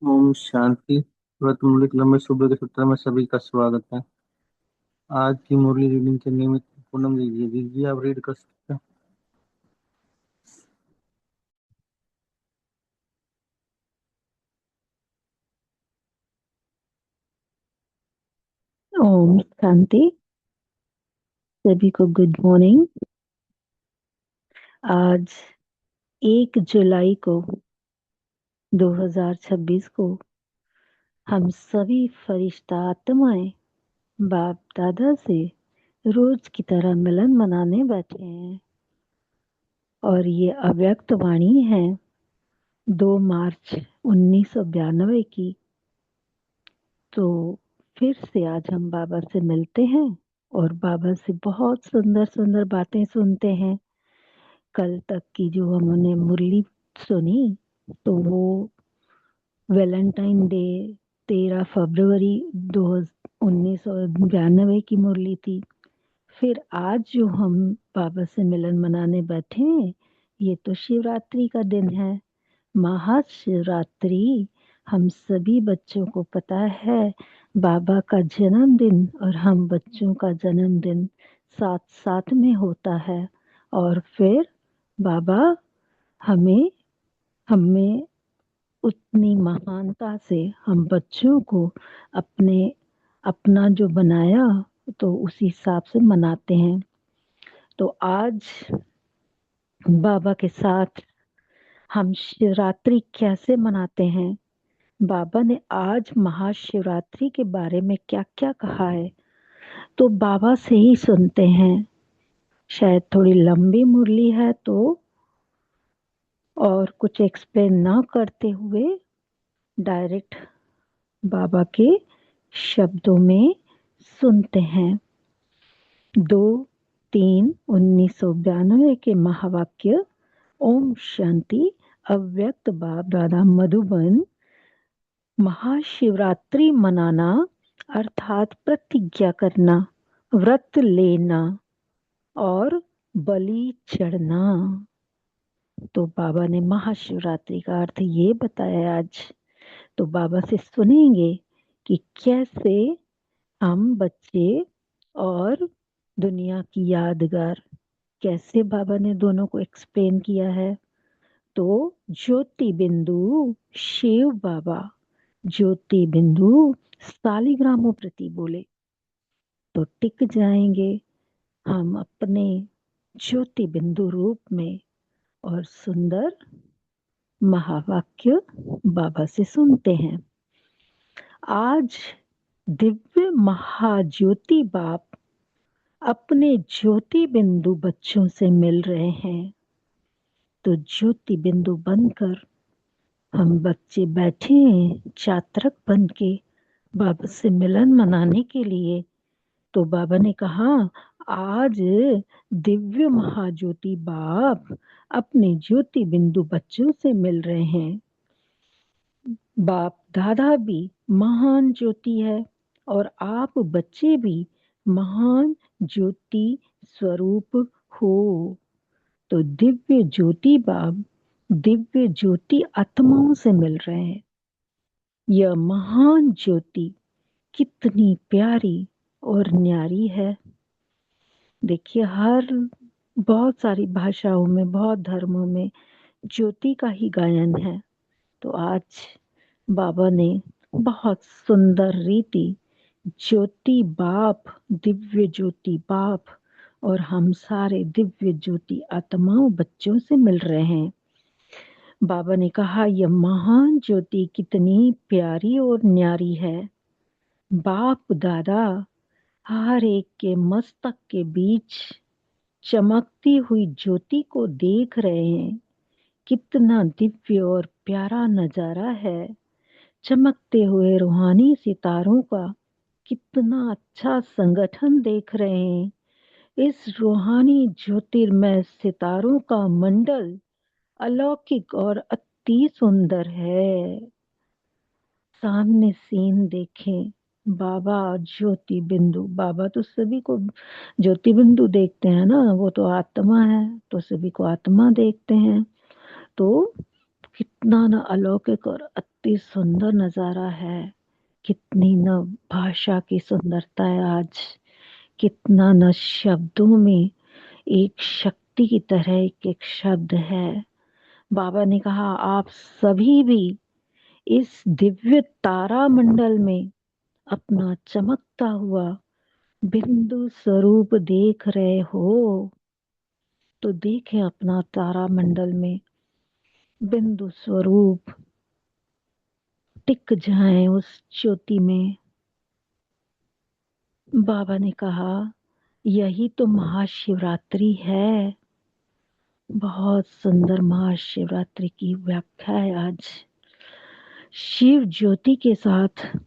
ओम शांति। व्रत मुरली क्लब में सुबह के सत्र में सभी का स्वागत है। आज की मुरली रीडिंग के नियमित पूनम दीजिए आप रीड कर सकते हैं। ओम शांति। सभी को गुड मॉर्निंग। आज 1 जुलाई को 2026 को हम सभी फरिश्ता आत्माएं बाप दादा से रोज की तरह मिलन मनाने बैठे हैं और ये अव्यक्त वाणी है 2 मार्च 1992 की। तो फिर से आज हम बाबा से मिलते हैं और बाबा से बहुत सुंदर सुंदर बातें सुनते हैं। कल तक की जो हमने मुरली सुनी तो वो वैलेंटाइन डे 13 फरवरी 1992 की मुरली थी। फिर आज जो हम बाबा से मिलन मनाने बैठे हैं ये तो शिवरात्रि का दिन है, महाशिवरात्रि। हम सभी बच्चों को पता है बाबा का जन्मदिन और हम बच्चों का जन्मदिन साथ साथ में होता है। और फिर बाबा हमें हमें उतनी महानता से हम बच्चों को अपने अपना जो बनाया तो उसी हिसाब से मनाते हैं। तो आज बाबा के साथ हम शिवरात्रि कैसे मनाते हैं, बाबा ने आज महाशिवरात्रि के बारे में क्या क्या कहा है तो बाबा से ही सुनते हैं। शायद थोड़ी लंबी मुरली है तो और कुछ एक्सप्लेन ना करते हुए डायरेक्ट बाबा के शब्दों में सुनते हैं। 2-3-1992 के महावाक्य। ओम शांति। अव्यक्त बाप दादा मधुबन। महाशिवरात्रि मनाना अर्थात प्रतिज्ञा करना, व्रत लेना और बलि चढ़ना। तो बाबा ने महाशिवरात्रि का अर्थ ये बताया आज। तो बाबा से सुनेंगे कि कैसे हम बच्चे और दुनिया की यादगार, कैसे बाबा ने दोनों को एक्सप्लेन किया है। तो ज्योति बिंदु शिव बाबा ज्योति बिंदु सालिग्रामों प्रति बोले तो टिक जाएंगे हम अपने ज्योति बिंदु रूप में और सुंदर महावाक्य बाबा से सुनते हैं। आज दिव्य महाज्योति बाप अपने ज्योति बिंदु बच्चों से मिल रहे हैं। तो ज्योति बिंदु बनकर हम बच्चे बैठे हैं चातरक बन के बाबा से मिलन मनाने के लिए। तो बाबा ने कहा, आज दिव्य महाज्योति बाप अपने ज्योति बिंदु बच्चों से मिल रहे हैं। बाप दादा भी महान ज्योति है और आप बच्चे भी महान ज्योति स्वरूप हो। तो दिव्य ज्योति बाप दिव्य ज्योति आत्माओं से मिल रहे हैं। यह महान ज्योति कितनी प्यारी और न्यारी है। देखिए, हर बहुत सारी भाषाओं में, बहुत धर्मों में ज्योति का ही गायन है। तो आज बाबा ने बहुत सुंदर रीति ज्योति बाप, दिव्य ज्योति बाप और हम सारे दिव्य ज्योति आत्माओं बच्चों से मिल रहे हैं। बाबा ने कहा, यह महान ज्योति कितनी प्यारी और न्यारी है। बाप दादा हर एक के मस्तक के बीच चमकती हुई ज्योति को देख रहे हैं। कितना दिव्य और प्यारा नजारा है। चमकते हुए रूहानी सितारों का कितना अच्छा संगठन देख रहे हैं। इस रूहानी ज्योतिर्मय सितारों का मंडल अलौकिक और अति सुंदर है। सामने सीन देखें, बाबा ज्योति बिंदु। बाबा तो सभी को ज्योति बिंदु देखते हैं ना, वो तो आत्मा है, तो सभी को आत्मा देखते हैं। तो कितना न अलौकिक और अति सुंदर नजारा है। कितनी न भाषा की सुंदरता है आज। कितना न शब्दों में एक शक्ति की तरह एक एक शब्द है। बाबा ने कहा, आप सभी भी इस दिव्य तारा मंडल में अपना चमकता हुआ बिंदु स्वरूप देख रहे हो। तो देखें अपना तारा मंडल में बिंदु स्वरूप, टिक जाएं उस ज्योति में। बाबा ने कहा, यही तो महाशिवरात्रि है। बहुत सुंदर महाशिवरात्रि की व्याख्या है आज। शिव ज्योति के साथ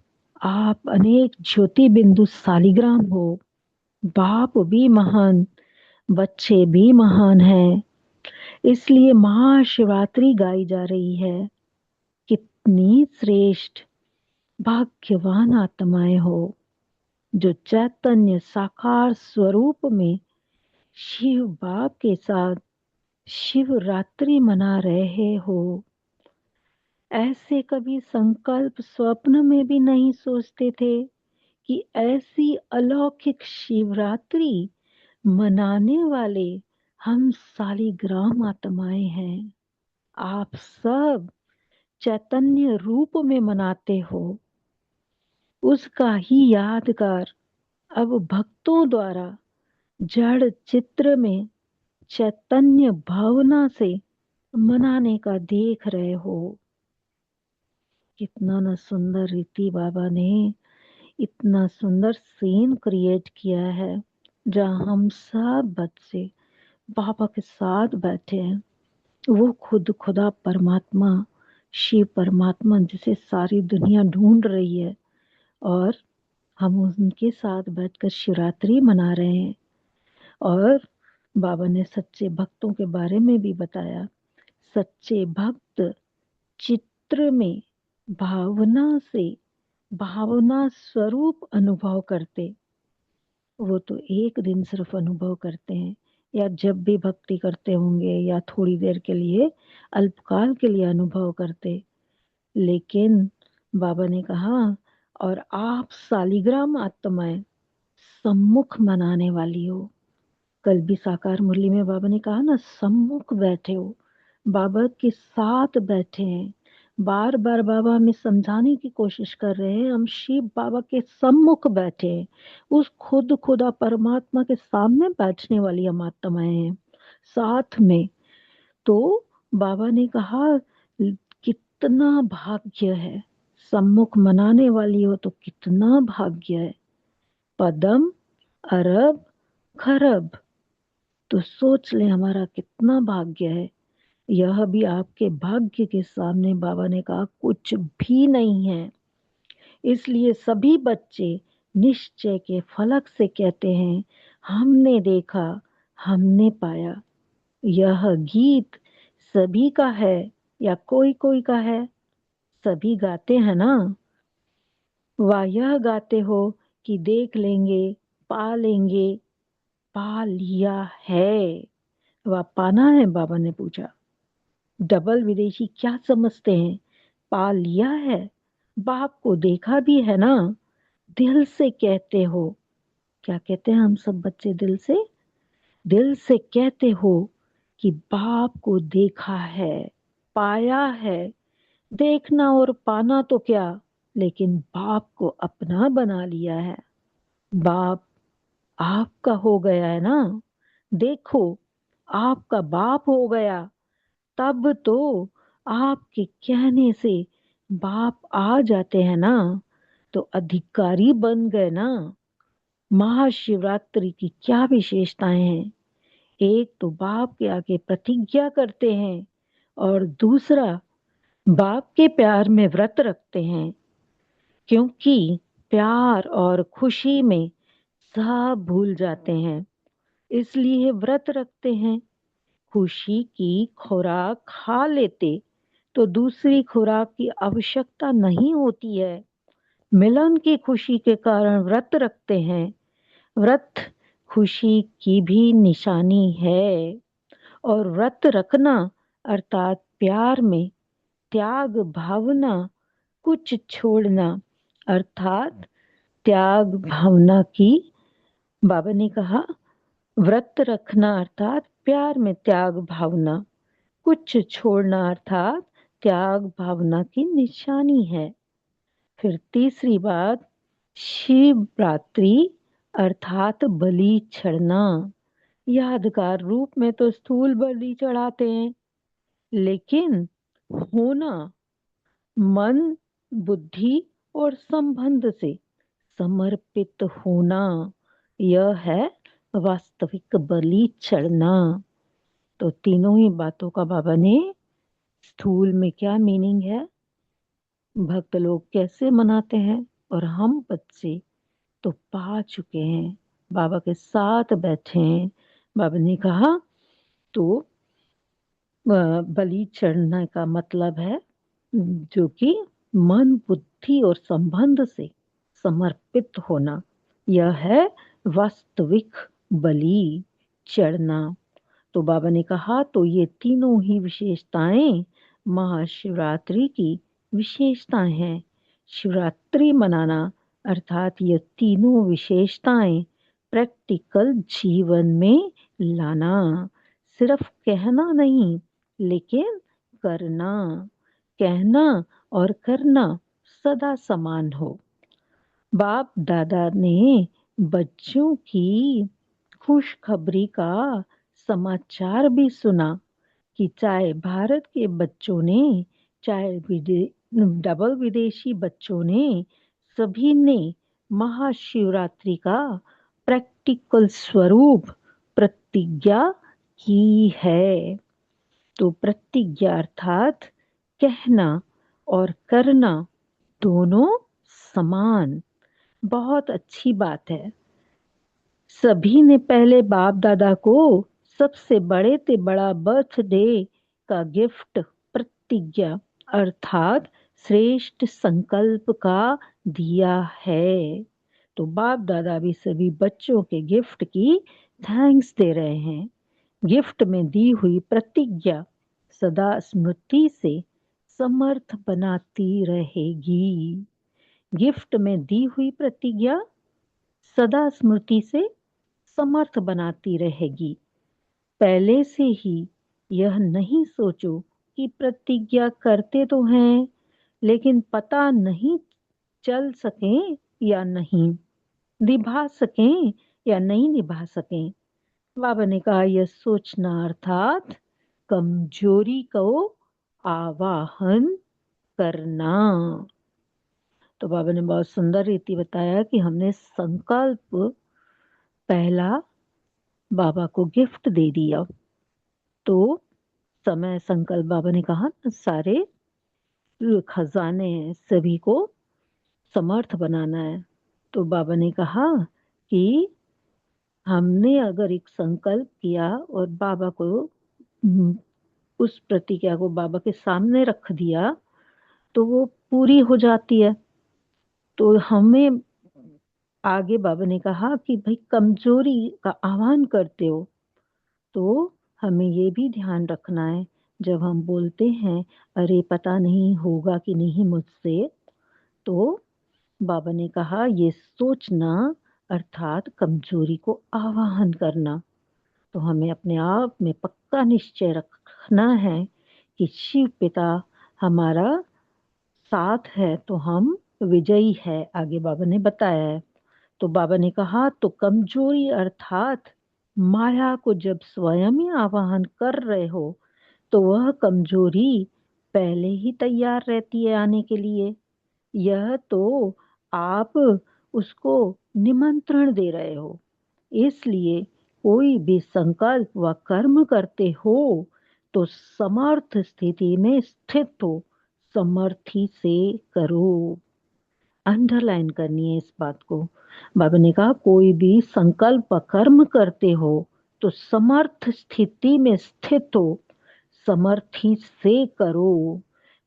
आप अनेक ज्योति बिंदु सालिग्राम हो। बाप भी महान, बच्चे भी महान हैं, इसलिए महाशिवरात्रि गाई जा रही है। कितनी श्रेष्ठ भाग्यवान आत्माएं हो जो चैतन्य साकार स्वरूप में शिव बाप के साथ शिवरात्रि मना रहे हो। ऐसे कभी संकल्प स्वप्न में भी नहीं सोचते थे कि ऐसी अलौकिक शिवरात्रि मनाने वाले हम सालिग्राम आत्माएं हैं। आप सब चैतन्य रूप में मनाते हो। उसका ही यादगार अब भक्तों द्वारा जड़ चित्र में चैतन्य भावना से मनाने का देख रहे हो। कितना न सुंदर रीति बाबा ने इतना सुंदर सीन क्रिएट किया है, जहाँ हम सब बच्चे बाबा के साथ बैठे हैं। वो खुद खुदा परमात्मा, शिव परमात्मा जिसे सारी दुनिया ढूंढ रही है, और हम उनके साथ बैठकर शिवरात्रि मना रहे हैं। और बाबा ने सच्चे भक्तों के बारे में भी बताया। सच्चे भक्त चित्र में भावना से, भावना स्वरूप अनुभव करते। वो तो एक दिन सिर्फ अनुभव करते हैं, या जब भी भक्ति करते होंगे, या थोड़ी देर के लिए, अल्पकाल के लिए अनुभव करते। लेकिन बाबा ने कहा, और आप सालिग्राम आत्माएं सम्मुख मनाने वाली हो। कल भी साकार मुरली में बाबा ने कहा ना, सम्मुख बैठे हो, बाबा के साथ बैठे हैं। बार बार बाबा हमें समझाने की कोशिश कर रहे हैं, हम शिव बाबा के सम्मुख बैठे हैं। उस खुद खुदा परमात्मा के सामने बैठने वाली हम आत्माएं हैं साथ में। तो बाबा ने कहा, कितना भाग्य है, सम्मुख मनाने वाली हो तो कितना भाग्य है। पदम, अरब, खरब, तो सोच ले हमारा कितना भाग्य है। यह भी आपके भाग्य के सामने बाबा ने कहा कुछ भी नहीं है। इसलिए सभी बच्चे निश्चय के फलक से कहते हैं, हमने देखा, हमने पाया। यह गीत सभी का है या कोई कोई का है? सभी गाते हैं ना। वाह, यह गाते हो कि देख लेंगे, पा लेंगे, पा लिया है। वह पाना है? बाबा ने पूछा। डबल विदेशी क्या समझते हैं? पा लिया है, बाप को देखा भी है ना। दिल से कहते हो। क्या कहते हैं हम सब बच्चे? दिल से कहते हो कि बाप को देखा है, पाया है। देखना और पाना तो क्या, लेकिन बाप को अपना बना लिया है। बाप आपका हो गया है ना। देखो, आपका बाप हो गया। तब तो आपके कहने से बाप आ जाते हैं ना, तो अधिकारी बन गए ना। महाशिवरात्रि की क्या विशेषताएं हैं? एक तो बाप के आगे प्रतिज्ञा करते हैं, और दूसरा बाप के प्यार में व्रत रखते हैं। क्योंकि प्यार और खुशी में सब भूल जाते हैं, इसलिए व्रत रखते हैं। खुशी की खुराक खा लेते तो दूसरी खुराक की आवश्यकता नहीं होती है। मिलन की खुशी के कारण व्रत रखते हैं। व्रत खुशी की भी निशानी है। और व्रत रखना अर्थात प्यार में त्याग भावना, कुछ छोड़ना अर्थात त्याग भावना की। बाबा ने कहा व्रत रखना अर्थात प्यार में त्याग भावना, कुछ छोड़ना अर्थात त्याग भावना की निशानी है। फिर तीसरी बात, शिवरात्रि अर्थात बलि चढ़ना। यादगार रूप में तो स्थूल बलि चढ़ाते हैं, लेकिन होना मन, बुद्धि और संबंध से समर्पित होना, यह है वास्तविक बलि चढ़ना। तो तीनों ही बातों का बाबा ने स्थूल में क्या मीनिंग है, भक्त लोग कैसे मनाते हैं, और हम बच्चे तो पा चुके हैं, बाबा के साथ बैठे हैं। बाबा ने कहा तो बलि चढ़ने का मतलब है जो कि मन, बुद्धि और संबंध से समर्पित होना, यह है वास्तविक बलि चढ़ना। तो बाबा ने कहा तो ये तीनों ही विशेषताएं महाशिवरात्रि की विशेषताएं हैं। शिवरात्रि मनाना अर्थात ये तीनों विशेषताएं प्रैक्टिकल जीवन में लाना। सिर्फ कहना नहीं, लेकिन करना। कहना और करना सदा समान हो। बाप दादा ने बच्चों की खुशखबरी का समाचार भी सुना कि चाहे भारत के बच्चों ने, चाहे डबल विदेशी बच्चों ने, सभी ने महाशिवरात्रि का प्रैक्टिकल स्वरूप प्रतिज्ञा की है। तो प्रतिज्ञा अर्थात कहना और करना दोनों समान। बहुत अच्छी बात है। सभी ने पहले बाप दादा को सबसे बड़े से बड़ा बर्थडे का गिफ्ट प्रतिज्ञा अर्थात श्रेष्ठ संकल्प का दिया है। तो बाप दादा भी सभी बच्चों के गिफ्ट की थैंक्स दे रहे हैं। गिफ्ट में दी हुई प्रतिज्ञा सदा स्मृति से समर्थ बनाती रहेगी। गिफ्ट में दी हुई प्रतिज्ञा सदा स्मृति से समर्थ बनाती रहेगी। पहले से ही यह नहीं सोचो कि प्रतिज्ञा करते तो हैं, लेकिन पता नहीं चल सकें या नहीं, निभा सकें या नहीं निभा सकें। बाबा ने कहा यह सोचना अर्थात कमजोरी को आवाहन करना। तो बाबा ने बहुत सुंदर रीति बताया कि हमने संकल्प पहला बाबा को गिफ्ट दे दिया। तो समय संकल्प बाबा ने कहा सारे खजाने हैं, सभी को समर्थ बनाना है। तो बाबा ने कहा कि हमने अगर एक संकल्प किया और बाबा को उस प्रतिज्ञा को बाबा के सामने रख दिया तो वो पूरी हो जाती है। तो हमें आगे बाबा ने कहा कि भाई कमजोरी का आह्वान करते हो तो हमें ये भी ध्यान रखना है, जब हम बोलते हैं अरे पता नहीं होगा कि नहीं मुझसे, तो बाबा ने कहा ये सोचना अर्थात कमजोरी को आवाहन करना। तो हमें अपने आप में पक्का निश्चय रखना है कि शिव पिता हमारा साथ है तो हम विजयी है, आगे बाबा ने बताया है। तो बाबा ने कहा तो कमजोरी अर्थात माया को जब स्वयं ही आवाहन कर रहे हो तो वह कमजोरी पहले ही तैयार रहती है आने के लिए। यह तो आप उसको निमंत्रण दे रहे हो। इसलिए कोई भी संकल्प व कर्म करते हो तो समर्थ स्थिति में स्थित हो, समर्थी से करो। अंडरलाइन करनी है इस बात को। बाबा ने कहा कोई भी संकल्प कर्म करते हो तो समर्थ स्थिति में स्थित हो, समर्थी से करो।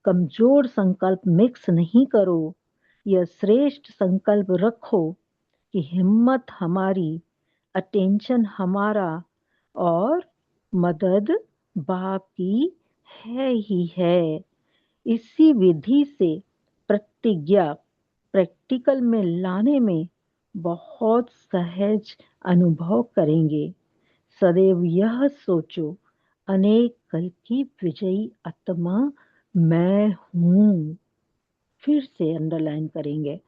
कमजोर संकल्प मिक्स नहीं करो। यह श्रेष्ठ संकल्प रखो कि हिम्मत हमारी, अटेंशन हमारा और मदद बाप की है ही है। इसी विधि से प्रतिज्ञा प्रैक्टिकल में लाने में बहुत सहज अनुभव करेंगे। सदैव यह सोचो अनेक कल की विजयी आत्मा मैं हूँ। फिर से अंडरलाइन करेंगे,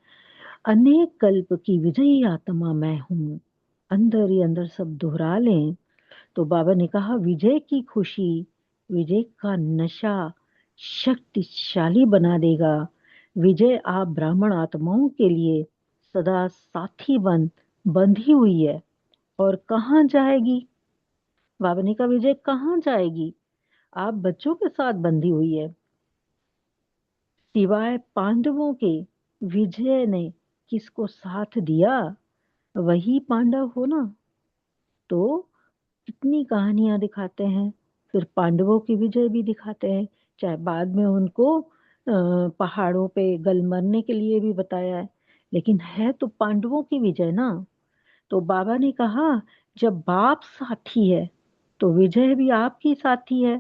अनेक कल्प की विजयी आत्मा मैं हूँ। अंदर ही अंदर सब दोहरा लें। तो बाबा ने कहा विजय की खुशी, विजय का नशा शक्तिशाली बना देगा। विजय आप ब्राह्मण आत्माओं के लिए सदा साथी बंधी हुई है। और कहाँ जाएगी? बाबा ने कहा विजय कहाँ जाएगी? आप बच्चों के साथ बंधी हुई है। सिवाय पांडवों के विजय ने किसको साथ दिया? वही पांडव हो ना। तो कितनी कहानियां दिखाते हैं, फिर पांडवों की विजय भी दिखाते हैं, चाहे बाद में उनको पहाड़ों पे गलमरने के लिए भी बताया है, लेकिन है तो पांडवों की विजय ना। तो बाबा ने कहा जब बाप साथी है तो विजय भी आपकी साथी है।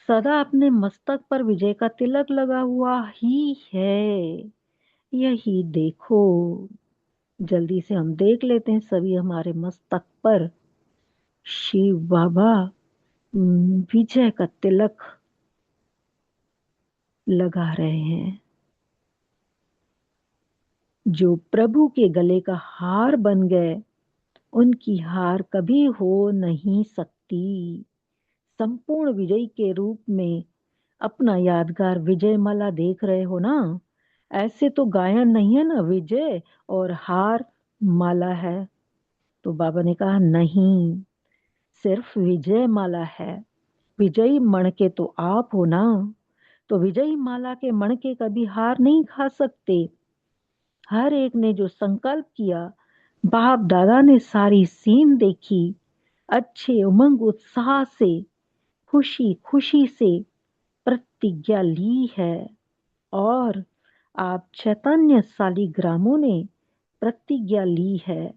सदा अपने मस्तक पर विजय का तिलक लगा हुआ ही है, यही देखो। जल्दी से हम देख लेते हैं सभी हमारे मस्तक पर शिव बाबा विजय का तिलक लगा रहे हैं। जो प्रभु के गले का हार बन गए उनकी हार कभी हो नहीं सकती। संपूर्ण विजय के रूप में अपना यादगार विजय माला देख रहे हो ना। ऐसे तो गायन नहीं है ना, विजय और हार माला है। तो बाबा ने कहा नहीं, सिर्फ विजय माला है। विजयी मणके तो आप हो ना। तो विजयी माला के मणके कभी हार नहीं खा सकते। हर एक ने जो संकल्प किया, बाप दादा ने सारी सीन देखी, अच्छे उमंग उत्साह से, खुशी खुशी से प्रतिज्ञा ली है। और आप चैतन्य सालिग्रामों ने प्रतिज्ञा ली है।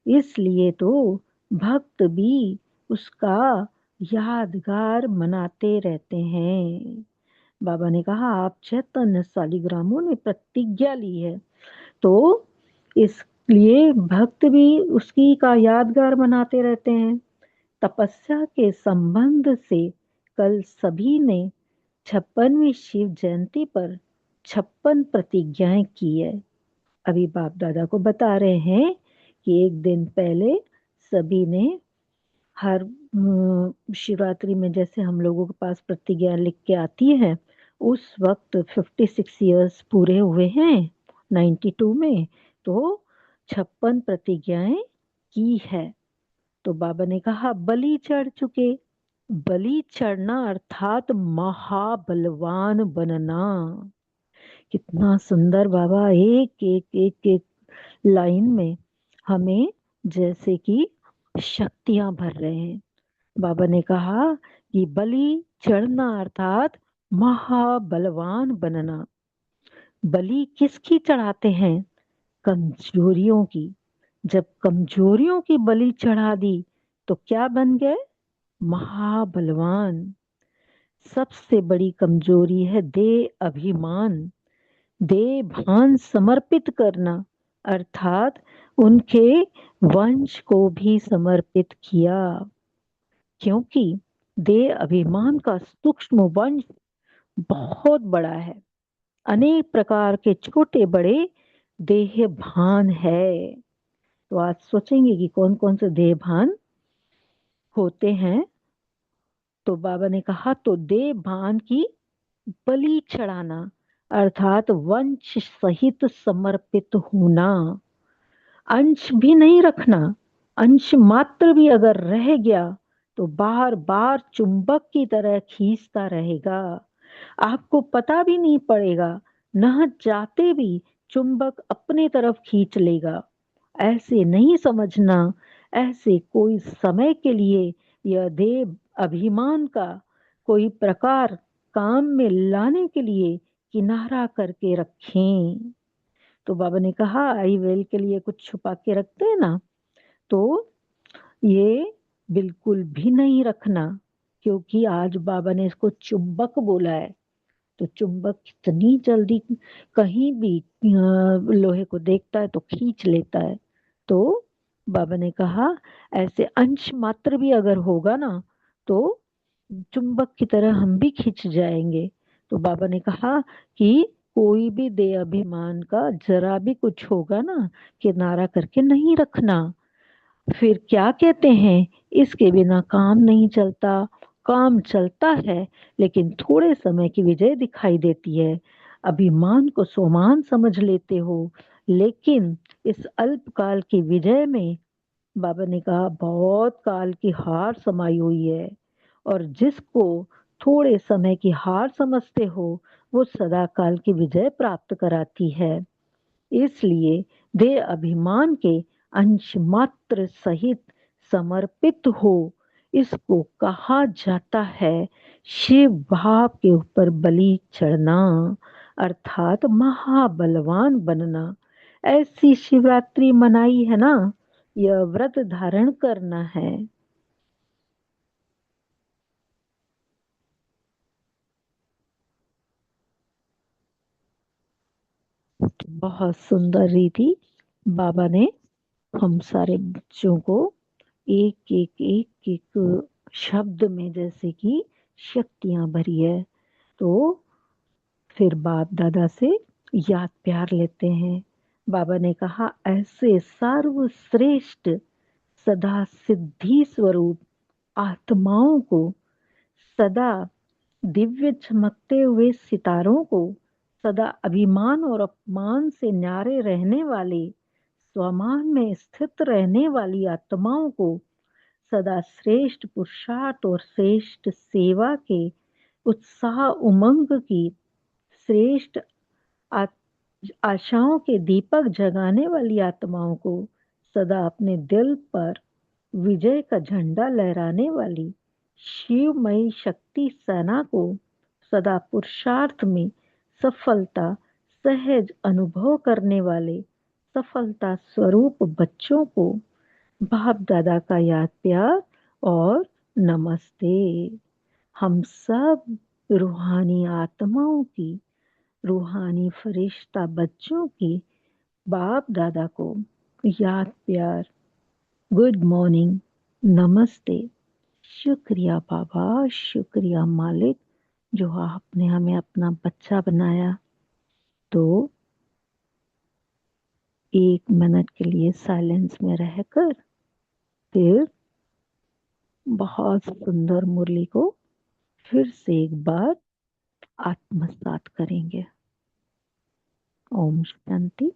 इसलिए तो भक्त भी उसका यादगार मनाते रहते हैं। बाबा ने कहा आप चैतन्य सालिग्रामों ने प्रतिज्ञा ली है तो इसलिए भक्त भी उसकी का यादगार मनाते रहते हैं। तपस्या के संबंध से कल सभी ने 56वीं शिव जयंती पर 56 प्रतिज्ञाएं की है। अभी बाप दादा को बता रहे हैं कि एक दिन पहले सभी ने हर शिवरात्रि में जैसे हम लोगों के पास प्रतिज्ञा लिख के आती है, उस वक्त 56 ईयर्स पूरे हुए हैं 92 में। तो 56 प्रतिज्ञाएं की है? तो बाबा ने कहा बलि चढ़ चुके। बलि चढ़ना अर्थात महाबलवान बनना। कितना सुंदर बाबा एक एक एक एक लाइन में हमें जैसे कि शक्तियां भर रहे हैं। बाबा ने कहा कि बलि चढ़ना अर्थात महाबलवान बनना। बलि किसकी चढ़ाते हैं? कमजोरियों की। जब कमजोरियों की बलि चढ़ा दी तो क्या बन गए? महाबलवान। सबसे बड़ी कमजोरी है देह अभिमान। देह भान समर्पित करना अर्थात उनके वंश को भी समर्पित किया, क्योंकि देह अभिमान का सूक्ष्म वंश बहुत बड़ा है। अनेक प्रकार के छोटे बड़े देह भान है। तो आज सोचेंगे कि कौन कौन से देह भान होते हैं। तो बाबा ने कहा तो देह भान की बलि चढ़ाना अर्थात वंश सहित समर्पित होना। अंश भी नहीं रखना। अंश मात्र भी अगर रह गया तो बार बार चुंबक की तरह खींचता रहेगा। आपको पता भी नहीं पड़ेगा, न चाहते भी चुंबक अपने तरफ खींच लेगा। ऐसे नहीं समझना, ऐसे कोई समय के लिए यह देह अभिमान का कोई प्रकार काम में लाने के लिए किनारा करके रखें। तो बाबा ने कहा आई वेल के लिए कुछ छुपा के रखते हैं ना, तो ये बिल्कुल भी नहीं रखना, क्योंकि आज बाबा ने इसको चुंबक बोला है। तो चुंबक कितनी जल्दी कहीं भी लोहे को देखता है तो खींच लेता है। तो बाबा ने कहा ऐसे अंश मात्र भी अगर होगा ना तो चुंबक की तरह हम भी खिंच जाएंगे। तो बाबा ने कहा कि कोई भी देह अभिमान का जरा भी कुछ होगा ना, किनारा करके नहीं रखना। फिर क्या कहते हैं, इसके बिना काम नहीं चलता। काम चलता है लेकिन थोड़े समय की विजय दिखाई देती है। अभिमान को सोमान समझ लेते हो, लेकिन इस अल्पकाल की विजय में बाबा ने कहा बहुत काल की हार समाई हुई है। और जिसको थोड़े समय की हार समझते हो वो सदा काल की विजय प्राप्त कराती है। इसलिए देह अभिमान के अंश मात्र सहित समर्पित हो, इसको कहा जाता है शिव भाव के ऊपर बलि चढ़ना अर्थात महाबलवान बनना। ऐसी शिवरात्रि मनाई है ना, यह व्रत धारण करना है। बहुत सुंदर रीति बाबा ने हम सारे बच्चों को एक एक शब्द में जैसे कि शक्तियां भरी है। तो फिर बाप दादा से याद प्यार लेते हैं। बाबा ने कहा ऐसे सर्वश्रेष्ठ सदा सिद्धि स्वरूप आत्माओं को, सदा दिव्य चमकते हुए सितारों को, सदा अभिमान और अपमान से न्यारे रहने वाले, स्वमान में स्थित रहने वाली आत्माओं को, सदा श्रेष्ठ पुरुषार्थ और श्रेष्ठ सेवा के उत्साह उमंग की, श्रेष्ठ आशाओं के दीपक जगाने वाली आत्माओं को, सदा अपने दिल पर विजय का झंडा लहराने वाली शिवमयी शक्ति सेना को, सदा पुरुषार्थ में सफलता सहज अनुभव करने वाले सफलता स्वरूप बच्चों को बाप दादा का याद प्यार और नमस्ते। हम सब रूहानी आत्माओं की, रूहानी फरिश्ता बच्चों की बाप दादा को याद प्यार, गुड मॉर्निंग, नमस्ते। शुक्रिया बाबा, शुक्रिया मालिक, जो आपने हमें अपना बच्चा बनाया। तो 1 मिनट के लिए साइलेंस में रहकर फिर बहुत सुंदर मुरली को फिर से एक बार आत्मसात करेंगे। ओम शांति।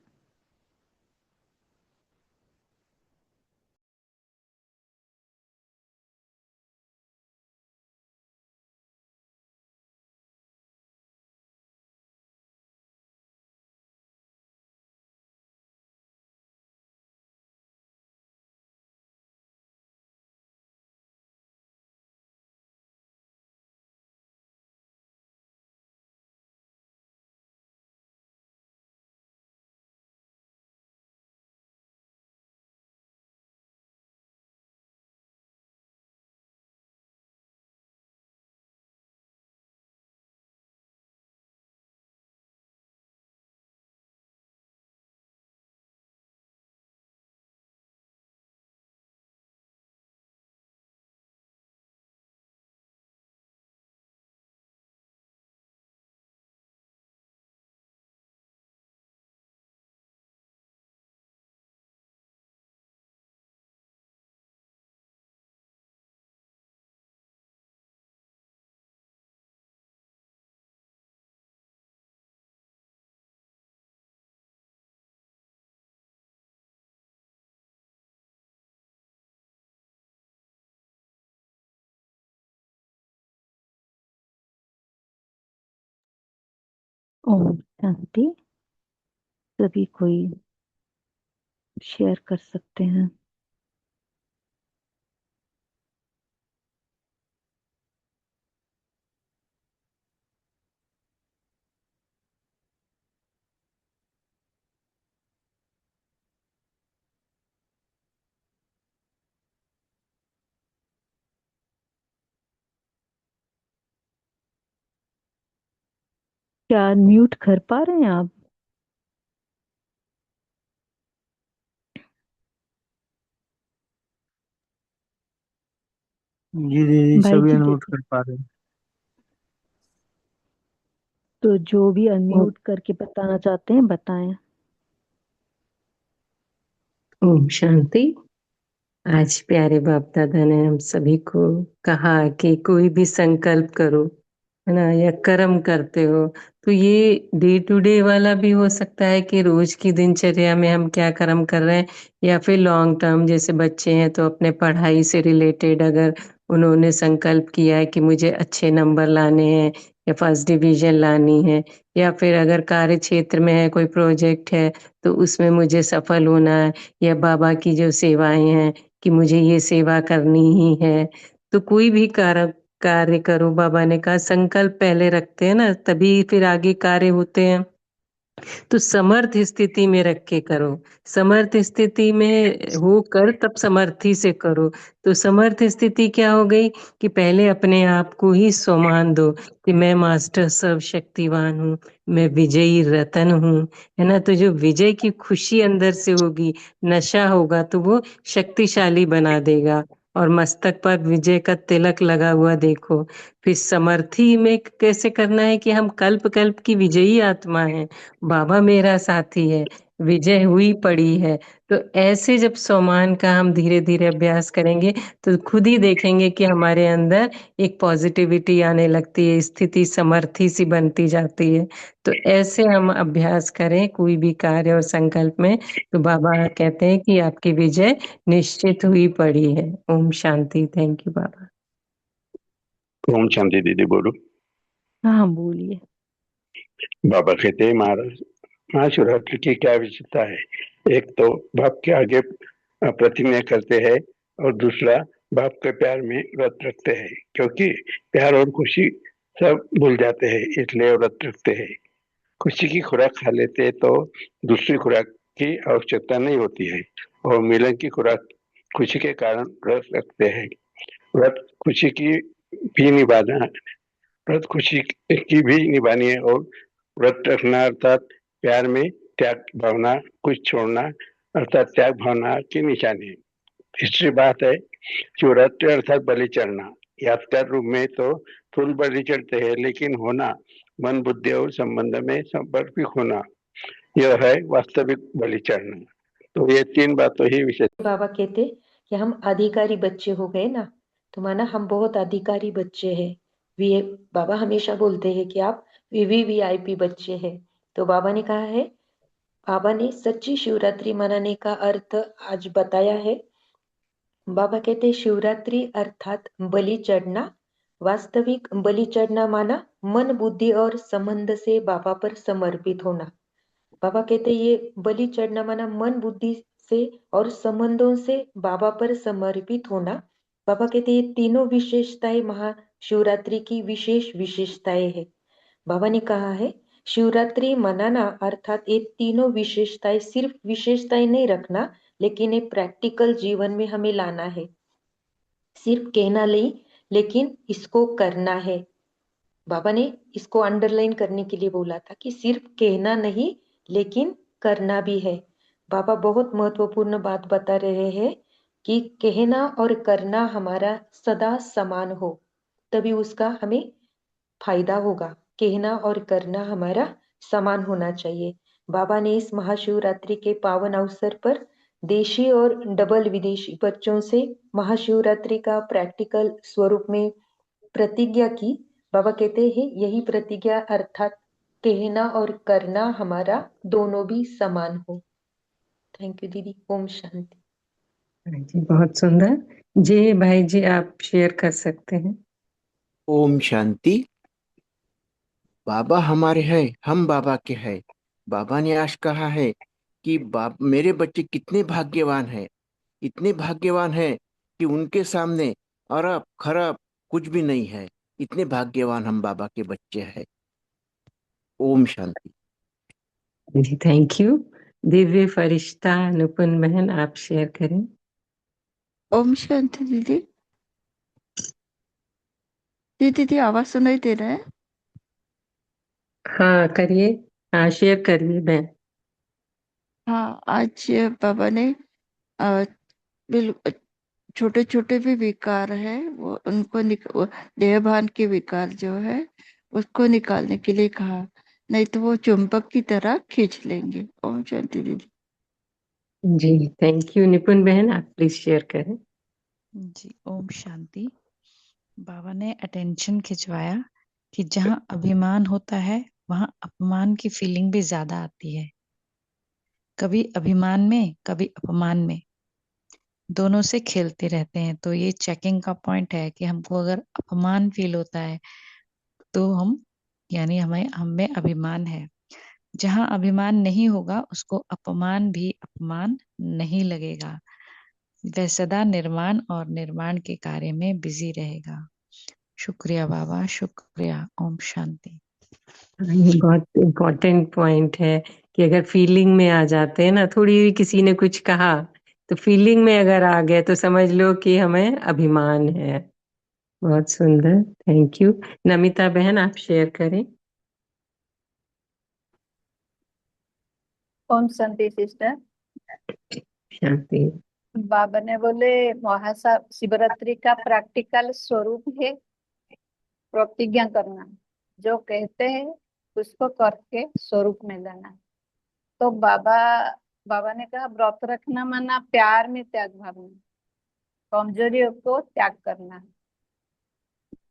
ओम शांति। सभी कोई शेयर कर सकते हैं। क्या म्यूट कर पा रहे हैं आप? जी दीदी, भाई सभी जी अनम्यूट देखो, कर पा रहे हैं। तो जो भी ओ- अनम्यूट करके बताना चाहते हैं बताएं। ओम शांति। आज प्यारे बाप दादा ने हम सभी को कहा कि कोई भी संकल्प करो, है ना, या कर्म करते हो तो ये डे टू डे वाला भी हो सकता है कि रोज की दिनचर्या में हम क्या कर्म कर रहे हैं, या फिर लॉन्ग टर्म, जैसे बच्चे हैं तो अपने पढ़ाई से रिलेटेड अगर उन्होंने संकल्प किया है कि मुझे अच्छे नंबर लाने हैं या फर्स्ट डिवीजन लानी है, या फिर अगर कार्य क्षेत्र में है, कोई प्रोजेक्ट है तो उसमें मुझे सफल होना है, या बाबा की जो सेवाएं हैं कि मुझे ये सेवा करनी ही है। तो कोई भी कार्य करो, बाबा ने कहा संकल्प पहले रखते हैं ना, तभी फिर आगे कार्य होते हैं। तो समर्थ स्थिति में रख के करो। समर्थ स्थिति में होकर तब समर्थी से करो। तो समर्थ स्थिति क्या हो गई कि पहले अपने आप को ही सम्मान दो कि मैं मास्टर सर्वशक्तिवान हूँ, मैं विजयी रतन हूँ, है ना। तो जो विजय की खुशी अंदर से होगी, नशा होगा तो वो शक्तिशाली बना देगा। और मस्तक पर विजय का तिलक लगा हुआ देखो। फिर समर्थी में कैसे करना है कि हम कल्प कल्प की विजयी आत्मा है, बाबा मेरा साथी है, विजय हुई पड़ी है। तो ऐसे जब सम्मान का हम धीरे धीरे अभ्यास करेंगे तो खुद ही देखेंगे कि हमारे अंदर एक पॉजिटिविटी आने लगती है, स्थिति समर्थी सी बनती जाती है। तो ऐसे हम अभ्यास करें कोई भी कार्य और संकल्प में, तो बाबा कहते हैं कि आपकी विजय निश्चित हुई पड़ी है। ओम शांति। थैंक यू बाबा। ओम शांति दीदी बोलो। हाँ बोलिए। बाबा कहते हैं महाराज, महाशिवरात्रि की क्या विशेषता है? एक तो बाप के आगे प्रतिज्ञा करते हैं, और दूसरा बाप के प्यार में व्रत रखते हैं, क्योंकि प्यार और खुशी सब भूल जाते हैं इसलिए व्रत रखते हैं। खुशी की खुराक खा लेते हैं तो दूसरी खुराक की आवश्यकता नहीं होती है, और मिलन की खुराक खुशी के कारण व्रत रखते हैं। व्रत खुशी की भी निभाना व्रत खुशी की भी निभानी है, और व्रत रखना अर्थात प्यार में त्याग भावना, कुछ छोड़ना अर्थात त्याग भावना की निशानी है। तीसरी बात है शिवरात्रि अर्थात बलि चढ़ना। यादगार रूप में तो फूल बलि चढ़ते हैं, लेकिन होना मन बुद्धि और संबंध में समर्पित होना, यह है वास्तविक बलि चढ़ना। तो ये तीन बातों ही विशेष। बाबा कहते कि हम अधिकारी बच्चे हो गए ना, तो माना हम बहुत अधिकारी बच्चे हैं। वी बाबा हमेशा बोलते हैं कि आप वीवीवीआईपी बच्चे हैं। तो बाबा ने कहा है, बाबा ने सच्ची शिवरात्रि मनाने का अर्थ आज बताया है। बाबा कहते शिवरात्रि अर्थात बलि चढ़ना। वास्तविक बलि चढ़ना माना मन बुद्धि और संबंध से बाबा पर समर्पित होना। बाबा कहते ये बलि चढ़ना माना मन बुद्धि से और संबंधों से बाबा पर समर्पित होना। बाबा कहते ये तीनों विशेषताएं महाशिवरात्रि की विशेष विशेषताएं है। बाबा ने कहा है शिवरात्रि मनाना अर्थात ये तीनों विशेषताएं, सिर्फ विशेषताएं नहीं रखना, लेकिन ये प्रैक्टिकल जीवन में हमें लाना है। सिर्फ कहना नहीं, लेकिन इसको करना है। बाबा ने इसको अंडरलाइन करने के लिए बोला था कि सिर्फ कहना नहीं, लेकिन करना भी है। बाबा बहुत महत्वपूर्ण बात बता रहे हैं कि कहना और करना हमारा सदा समान हो, तभी उसका हमें फायदा होगा। कहना और करना हमारा समान होना चाहिए। बाबा ने इस महाशिवरात्रि के पावन अवसर पर देशी और डबल विदेशी बच्चों से महाशिवरात्रि का प्रैक्टिकल स्वरूप में प्रतिज्ञा की। बाबा कहते हैं यही प्रतिज्ञा अर्थात कहना और करना हमारा दोनों भी समान हो। थैंक यू दीदी। ओम शांति। हाँ जी, बहुत सुंदर। जी भाई जी, आप शेयर कर सकते हैं। ओम शांति। बाबा हमारे हैं, हम बाबा के हैं। बाबा ने आज कहा है कि मेरे बच्चे कितने भाग्यवान हैं, इतने भाग्यवान हैं कि उनके सामने अरब खरब कुछ भी नहीं है। इतने भाग्यवान हम बाबा के बच्चे हैं। ओम शांति। जी थैंक यू। दिव्य फरिश्ता अनुपन बहन, आप शेयर करें। ओम शांति दीदी। दीदी आवाज सुनाई दे रहा है? हाँ करिए, हाँ शेयर करिए बहन। हाँ, आज बाबा ने छोटे छोटे भी विकार है, वो उनको वो देहभान के विकार जो है उसको निकालने के लिए कहा, नहीं तो वो चुंबक की तरह खींच लेंगे। ओम शांति दीदी। जी थैंक यू। निपुण बहन, आप प्लीज शेयर करें। जी ओम शांति। बाबा ने अटेंशन खिंचवाया कि जहाँ अभिमान होता है वहाँ अपमान की फीलिंग भी ज्यादा आती है। कभी अभिमान में कभी अपमान में, दोनों से खेलते रहते हैं। तो ये चेकिंग का पॉइंट है कि हमको अगर अपमान फील होता है तो हम यानी हमें हमें अभिमान है। जहाँ अभिमान नहीं होगा उसको अपमान भी अपमान नहीं लगेगा। वह सदा निर्माण और निर्माण के कार्य में बिजी रहेगा। शुक्रिया बाबा, शुक्रिया। ओम शांति। ये बहुत इम्पोर्टेंट पॉइंट है कि अगर फीलिंग में आ जाते हैं ना, थोड़ी भी किसी ने कुछ कहा तो फीलिंग में अगर आ गए तो समझ लो कि हमें अभिमान है। बहुत सुंदर, थैंक यू। नमिता बहन, आप शेयर करें। ओम शांति सिस्टर। शांति। बाबा ने बोले महासा शिवरात्रि का प्रैक्टिकल स्वरूप है प्रतिज्ञा करना, जो कहते हैं उसको करके स्वरूप में लाना। तो बाबा बाबा ने कहा व्रत रखना माना प्यार में त्याग भावना, कमजोरियों को त्याग करना।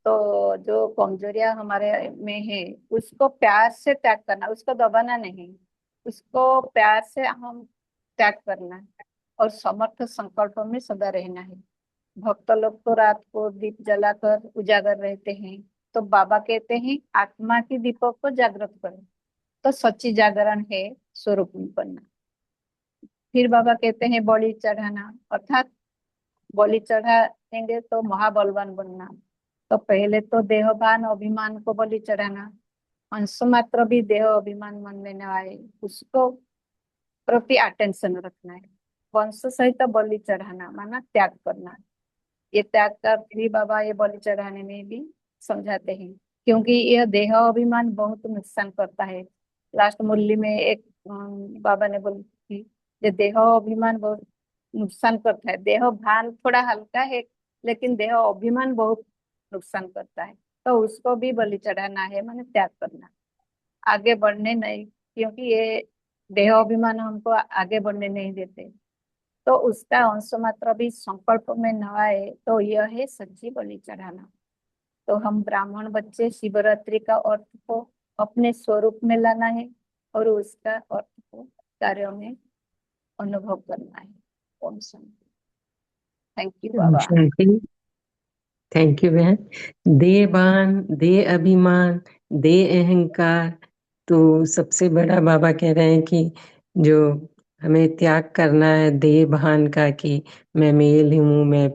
तो जो कमजोरियां हमारे में है उसको प्यार से त्याग करना, उसको दबाना नहीं, उसको प्यार से हम त्याग करना है और समर्थ संकल्प में सदा रहना है। भक्त लोग तो रात को दीप जलाकर उजागर रहते हैं, तो बाबा कहते हैं आत्मा की दीपक को जागृत करो। तो सच्ची जागरण है स्वरूप में बनना। फिर बाबा कहते हैं बलि चढ़ाना, अर्थात बलि चढ़ाएंगे तो महाबलवान बनना। तो पहले तो देहभान अभिमान को बलि चढ़ाना, अंश मात्र भी देह अभिमान मन में न आए उसको प्रति अटेंशन रखना है। वंश सहित बलि चढ़ाना माना त्याग करना। ये त्याग का भी बाबा ये बलि चढ़ाने में भी समझाते हैं, क्योंकि यह देह अभिमान बहुत नुकसान करता है। लास्ट मुरली में एक बाबा ने बोली थी ये देह अभिमान बहुत नुकसान करता है। देह भान थोड़ा हल्का है लेकिन देह अभिमान बहुत नुकसान करता है। तो उसको भी बलि चढ़ाना है माने त्याग करना, आगे बढ़ने नहीं, क्योंकि ये देह अभिमान हमको आगे बढ़ने नहीं देते। तो उसका अंश मात्र भी संकल्प में न आए तो यह है सच्ची बलि चढ़ाना। तो हम ब्राह्मण बच्चे शिवरात्रि का अर्थ को अपने स्वरूप में लाना है और उसका अर्थ को कार्यों में अनुभव करना है। ओम शांति। थैंक यू बाबा। शांति। थैंक यू बहन। दे बान, दे अभिमान, दे अहंकार। तो सबसे बड़ा बाबा कह रहे हैं कि जो हमें त्याग करना है देह भान का, कि मैं मेल हूँ, मैं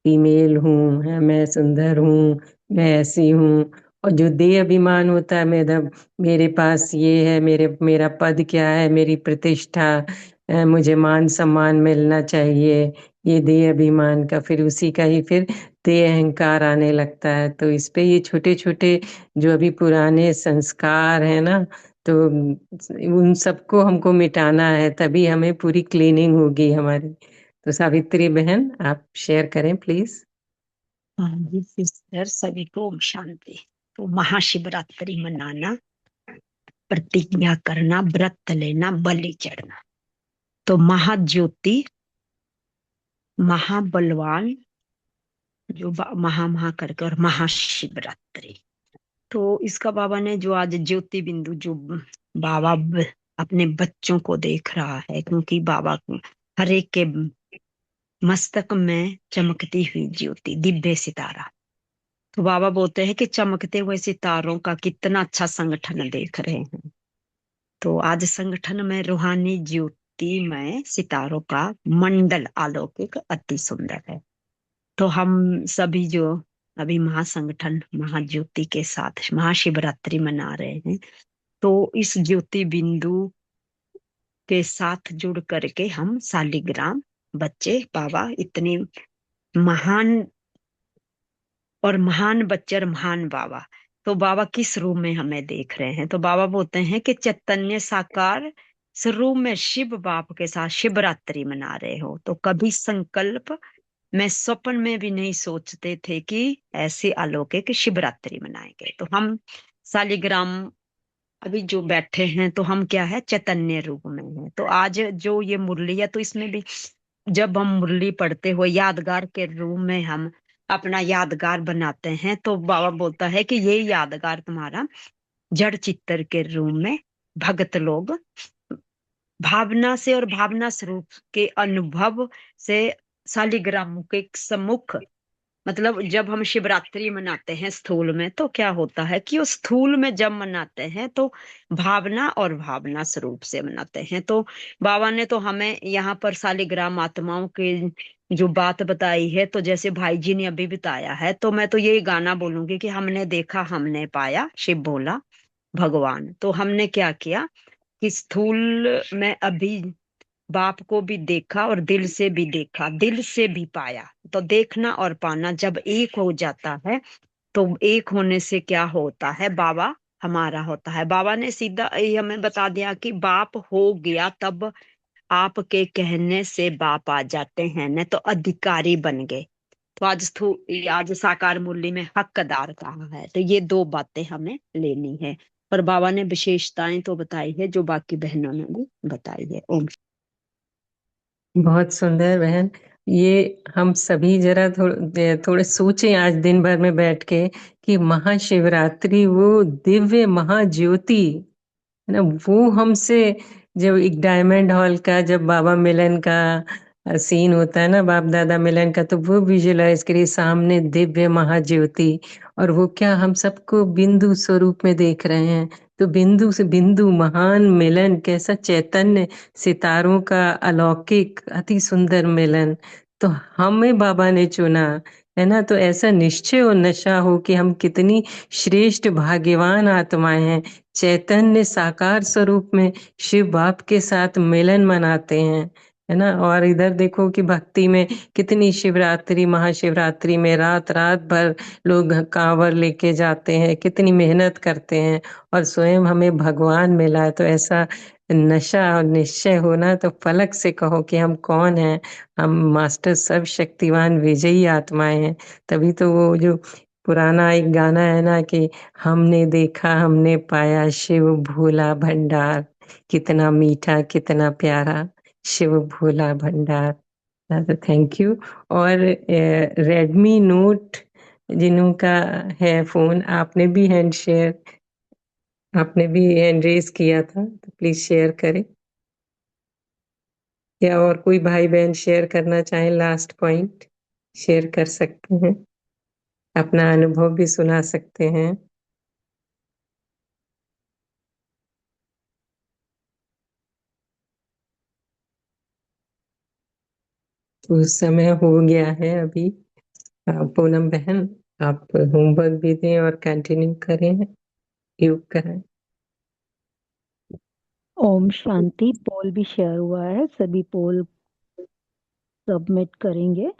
फीमेल हूँ, है मैं सुंदर हूँ, मैं ऐसी हूँ। और जो देह अभिमान होता है, मेरे पास ये है, मेरा पद क्या है, मेरी प्रतिष्ठा, मुझे मान सम्मान मिलना चाहिए, ये देह अभिमान का। फिर उसी का ही फिर देह अहंकार आने लगता है। तो इस पे ये छोटे छोटे जो अभी पुराने संस्कार है ना, तो उन सबको हमको मिटाना है, तभी हमें पूरी क्लीनिंग होगी हमारी। तो सावित्री बहन, आप शेयर करें प्लीज। हाँ जी सिस्टर, सभी को ओम शांति। तो महाशिवरात्रि मनाना, प्रतिज्ञा करना, व्रत लेना, बलि चढ़ना। तो महाज्योति, महाबलवान, जो महा करके, और महाशिवरात्रि। तो इसका बाबा ने जो आज ज्योति बिंदु जो बाबा अपने बच्चों को देख रहा है, क्योंकि बाबा हर एक के मस्तक में चमकती हुई ज्योति, दिव्य सितारा। तो बाबा बोलते हैं कि चमकते हुए सितारों का कितना अच्छा संगठन देख रहे हैं। तो आज संगठन में रूहानी ज्योति में सितारों का मंडल अलौकिक अति सुंदर है। तो हम सभी जो अभी महासंगठन महाज्योति के साथ महाशिवरात्रि मना रहे हैं, तो इस ज्योति बिंदु के साथ जुड़ करके हम शालिग्राम बच्चे बाबा इतने महान और महान बच्चे और महान बाबा, तो बाबा किस रूप में हमें देख रहे हैं? तो बाबा बोलते हैं कि चैतन्य साकार स्वरूप में शिव बाप के साथ शिवरात्रि मना रहे हो। तो कभी संकल्प में स्वप्न में भी नहीं सोचते थे कि ऐसे अलौकिक शिवरात्रि मनाएंगे। तो हम शालिग्राम अभी जो बैठे हैं तो हम क्या है, चैतन्य रूप में हैं। तो आज जो ये मुरली है, तो इसमें भी जब हम मुरली पढ़ते हो यादगार के रूप में हम अपना यादगार बनाते हैं, तो बाबा बोलता है कि ये यादगार तुम्हारा जड़ चित्तर के रूप में भगत लोग भावना से और भावना स्वरूप के अनुभव से शालिग्राम के सम्मुख, मतलब जब हम शिवरात्रि मनाते हैं स्थूल में, तो क्या होता है कि उस स्थूल में जब मनाते हैं तो भावना और भावना स्वरूप से मनाते हैं। तो बाबा ने तो हमें यहाँ पर शालिग्राम आत्माओं के जो बात बताई है, तो जैसे भाई जी ने अभी बताया है, तो मैं तो यही गाना बोलूंगी कि हमने देखा हमने पाया शिव भोला भगवान। तो हमने क्या किया कि स्थूल में अभी बाप को भी देखा और दिल से भी देखा, दिल से भी पाया। तो देखना और पाना जब एक हो जाता है, तो एक होने से क्या होता है, बाबा हमारा होता है। बाबा ने सीधा ये हमें बता दिया कि बाप हो गया तब आपके कहने से बाप आ जाते हैं, न तो अधिकारी बन गए। तो आज साकार मुरली में हकदार कहा है। तो ये दो बातें हमें लेनी है, पर बाबा ने विशेषताएं तो बताई है जो बाकी बहनों ने भी बताई है। ओम। बहुत सुंदर बहन। ये हम सभी जरा थोड़े सोचें आज दिन भर में बैठ के कि महाशिवरात्रि वो दिव्य महाज्योति है ना, वो हमसे जब एक डायमंड हॉल का जब बाबा मिलन का सीन होता है ना, बाप दादा मिलन का, तो वो विजुलाइज करिए सामने दिव्य महाज्योति, और वो क्या हम सबको बिंदु स्वरूप में देख रहे हैं। तो बिंदु से बिंदु महान मिलन, कैसा चैतन्य सितारों का अलौकिक अति सुंदर मिलन। तो हमें बाबा ने चुना है ना, तो ऐसा निश्चय और नशा हो कि हम कितनी श्रेष्ठ भाग्यवान आत्माएं हैं, चैतन्य साकार स्वरूप में शिव बाप के साथ मिलन मनाते हैं, है ना। और इधर देखो कि भक्ति में कितनी शिवरात्रि महाशिवरात्रि में रात रात भर लोग कांवर लेके जाते हैं, कितनी मेहनत करते हैं, और स्वयं हमें भगवान मिला है। तो ऐसा नशा और निश्चय होना, तो फलक से कहो कि हम कौन हैं, हम मास्टर सर्व शक्तिवान विजयी आत्माएं हैं। तभी तो वो जो पुराना एक गाना है ना कि हमने देखा हमने पाया शिव भोला भंडार, कितना मीठा कितना प्यारा शिव भोला भंडार। तो थैंक यू। और रेडमी नोट जिनका है फोन, आपने भी हैंड रेज किया था, तो प्लीज शेयर करें, या और कोई भाई बहन शेयर करना चाहें लास्ट पॉइंट शेयर कर सकते हैं, अपना अनुभव भी सुना सकते हैं। तो समय हो गया है अभी। पूनम बहन, आप होमवर्क भी दें और कंटिन्यू करें, योग करें। ओम शांति। पोल भी शेयर हुआ है, सभी पोल सबमिट करेंगे।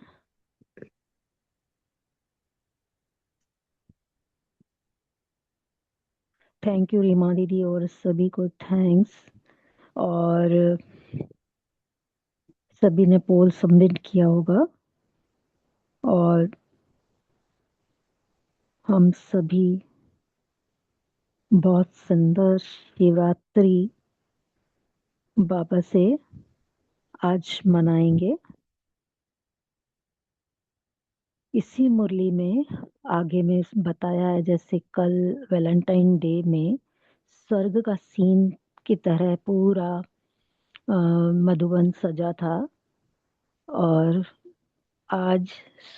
थैंक यू रीमा दीदी और सभी को थैंक्स। और सभी ने पोल सबमिट किया होगा, और हम सभी बहुत सुंदर शिवरात्रि बाबा से आज मनाएंगे। इसी मुरली में आगे में बताया है, जैसे कल वैलेंटाइन डे में स्वर्ग का सीन की तरह पूरा मधुबन सजा था, और आज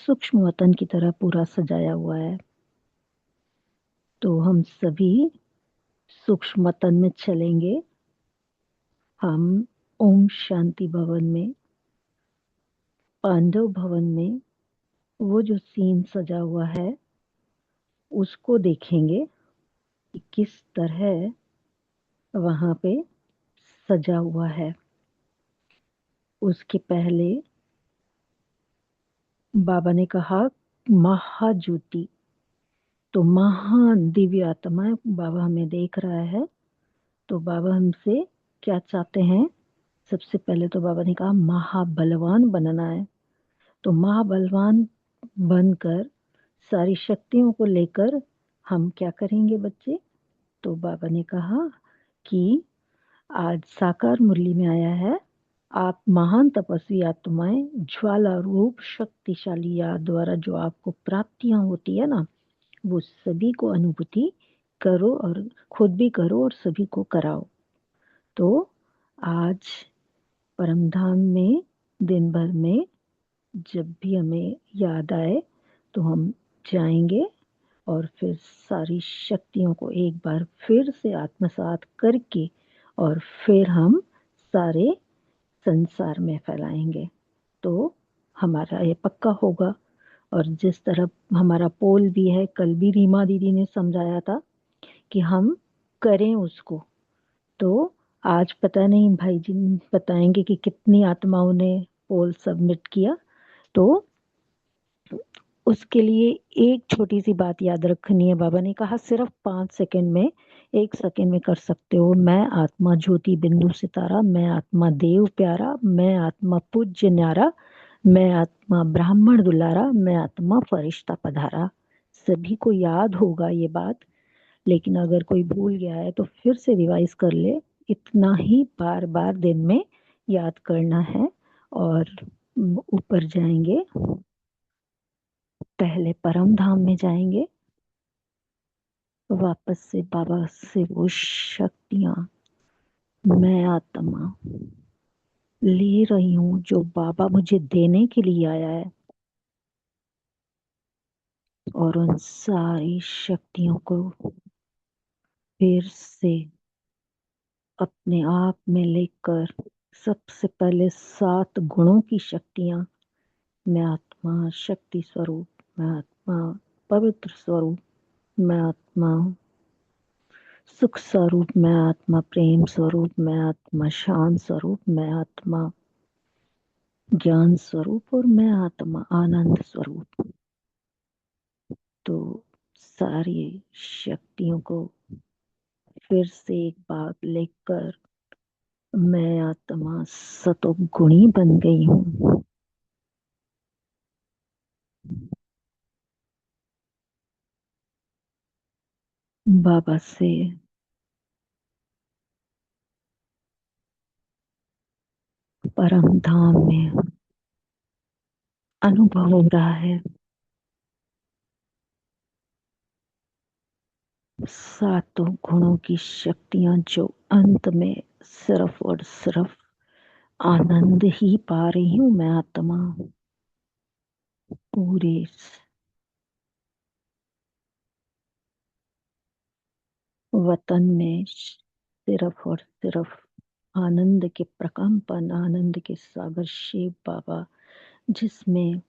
सूक्ष्म वतन की तरह पूरा सजाया हुआ है। तो हम सभी सूक्ष्मतन में चलेंगे। हम ओम शांति भवन में, पांडव भवन में वो जो सीन सजा हुआ है उसको देखेंगे कि किस तरह वहां पे सजा हुआ है। उसके पहले बाबा ने कहा महाज्योति, तो महान दिव्य आत्मा है। बाबा हमें देख रहा है, तो बाबा हमसे क्या चाहते हैं? सबसे पहले तो बाबा ने कहा महाबलवान बनना है। तो महाबलवान बनकर सारी शक्तियों को लेकर हम क्या करेंगे बच्चे? तो बाबा ने कहा कि आज साकार मुरली में आया है, आप महान तपस्वी आत्माएं, ज्वाला रूप शक्तिशाली याद द्वारा जो आपको प्राप्तियां होती है ना, वो सभी को अनुभूति करो और खुद भी करो और सभी को कराओ। तो आज परमधाम में दिन भर में जब भी हमें याद आए तो हम जाएंगे और फिर सारी शक्तियों को एक बार फिर से आत्मसात करके और फिर हम सारे संसार में फैलाएंगे। तो हमारा ये पक्का होगा। और जिस तरह हमारा पोल भी है, कल भी रीमा दीदी ने समझाया था कि हम करें उसको। तो आज पता नहीं भाई जी बताएंगे कि कितनी आत्माओं ने पोल सबमिट किया। तो उसके लिए एक छोटी सी बात याद रखनी है। बाबा ने कहा सिर्फ 5 सेकंड में, 1 सेकंड में कर सकते हो। मैं आत्मा ज्योति बिंदु सितारा, मैं आत्मा देव प्यारा, मैं आत्मा पूज्य न्यारा, मैं आत्मा ब्राह्मण दुलारा, मैं आत्मा फरिश्ता पधारा। सभी को याद होगा ये बात, लेकिन अगर कोई भूल गया है तो फिर से रिवाइज कर ले। इतना ही बार बार दिन में याद करना है। और ऊपर जाएंगे, पहले परम धाम में जाएंगे, वापस से बाबा से वो शक्तियां मैं आत्मा ले रही हूँ जो बाबा मुझे देने के लिए आया है, और उन सारी शक्तियों को फिर से अपने आप में लेकर सबसे पहले 7 गुणों की शक्तियां, मैं आत्मा शक्ति स्वरूप, मैं आत्मा पवित्र स्वरूप, मैं आत्मा सुख स्वरूप, मैं आत्मा प्रेम स्वरूप, मैं आत्मा शांत स्वरूप, मैं आत्मा ज्ञान स्वरूप, और मैं आत्मा आनंद स्वरूप। तो सारी शक्तियों को फिर से एक बार लेकर मैं आत्मा सतोगुणी बन गई हूँ। बाबा से परम धाम में अनुभव हो रहा है, 7 गुणों की शक्तियां जो अंत में सिर्फ और सिर्फ आनंद ही पा रही हूँ। मैं आत्मा पूरे वतन में सिर्फ और सिर्फ आनंद के प्रकंपन, आनंद के सागर शिव बाबा, जिसमें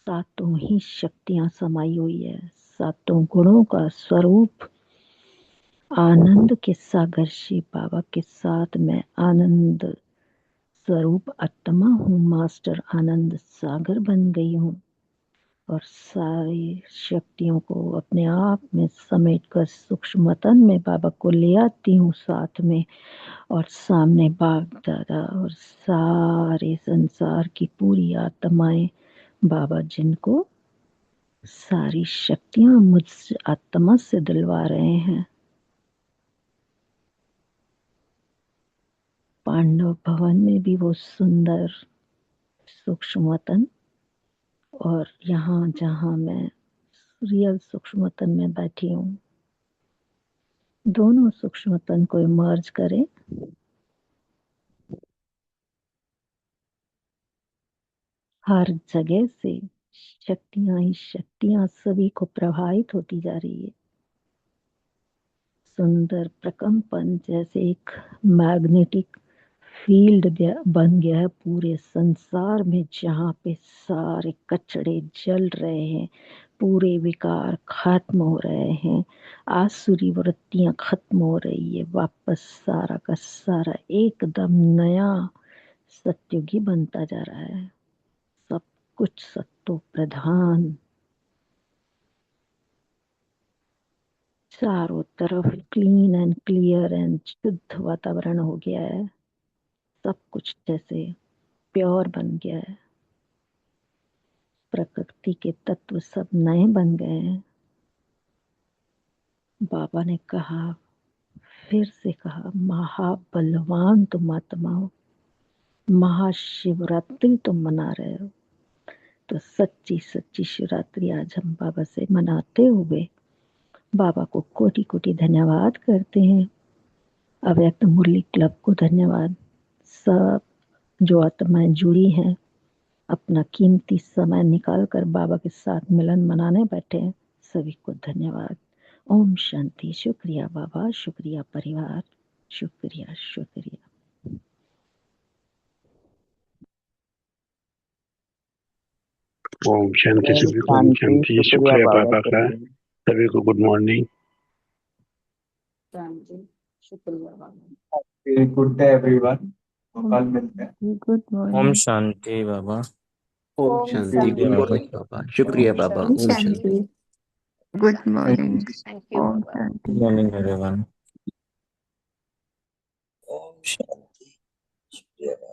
7 ही शक्तियां समाई हुई है, 7 गुणों का स्वरूप आनंद के सागर शिव बाबा के साथ मैं आनंद स्वरूप आत्मा हूँ, मास्टर आनंद सागर बन गई हूँ। और सारी शक्तियों को अपने आप में समेट कर सूक्ष्मतन में बाबा को ले आती हूँ साथ में, और सामने बाप दादा और सारे संसार की पूरी आत्माएं, बाबा जिनको सारी शक्तियां मुझ आत्मा से दिलवा रहे हैं। पांडव भवन में भी वो सुंदर सूक्ष्मतन, और यहाँ जहाँ मैं रियल सूक्ष्मतन में बैठी हूँ, दोनों सूक्ष्मतन को मर्ज करें। हर जगह से शक्तियां ही शक्तियां सभी को प्रभावित होती जा रही है। सुंदर प्रकंपन जैसे एक मैग्नेटिक फील्ड बन गया है पूरे संसार में, जहाँ पे सारे कचड़े जल रहे हैं, पूरे विकार खत्म हो रहे हैं, आसुरी वृत्तियां खत्म हो रही है, वापस सारा का सारा एकदम नया सत्युगी बनता जा रहा है। सब कुछ सत्तो प्रधान, चारों तरफ क्लीन एंड क्लियर एंड शुद्ध वातावरण हो गया है, सब कुछ जैसे प्योर बन गया है, प्रकृति के तत्व सब नए बन गए हैं। बाबा ने कहा, फिर से कहा, महाबलवान तुम आत्मा हो, महाशिवरात्रि तुम मना रहे हो। तो सच्ची सच्ची शिवरात्रि आज हम बाबा से मनाते हुए बाबा को कोटि कोटि धन्यवाद करते हैं। अव्यक्त मुरली क्लब को धन्यवाद। सब जो आत्माएं जुड़ी हैं, अपना कीमती समय निकाल कर बाबा के साथ मिलन मनाने बैठे हैं, सभी को धन्यवाद। ओम शांति। शुक्रिया बाबा, शुक्रिया परिवार, शुक्रिया शुक्रिया। ओम शांति, ओम सभी को ओम शांति। शांति। शुक्रिया शुक्रिया बाबा, बाबा का, शुक्रिया। सभी को गुड मॉर्निंग। शुक्रिया बाबा। गुड डे एवरीवन, कल मिलते हैं। गुड ओम मॉर्निंग। शांति बाबा। ओम ओम शांति। गुड शांति। मॉर्निंग बाबा। शुक्रिया ओम बाबा। शांति। ओम शांति। Good morning. थैंक यू ओम बाबा। शांति। Good morning everyone. ओम शांति। शुक्रिया बाबा।